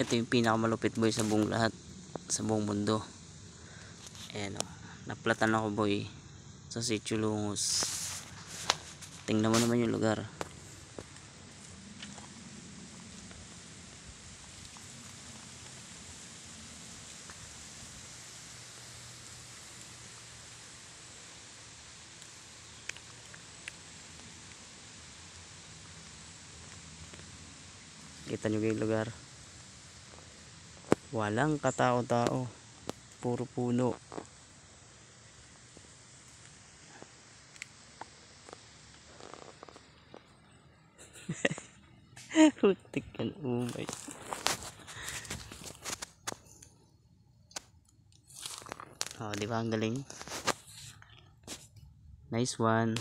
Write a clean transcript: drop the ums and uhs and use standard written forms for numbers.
Ito yung pinakamalupit boy sa buong lahat, sa buong mundo. Ayan o, naplatan ako boy sa Sitio Lungos. Tingnan mo naman yung lugar. Kita nyo yung lugar. Walang katao-tao, puro puno. Hutik ka na, umay. Oh, di ba ang galing? Nice one.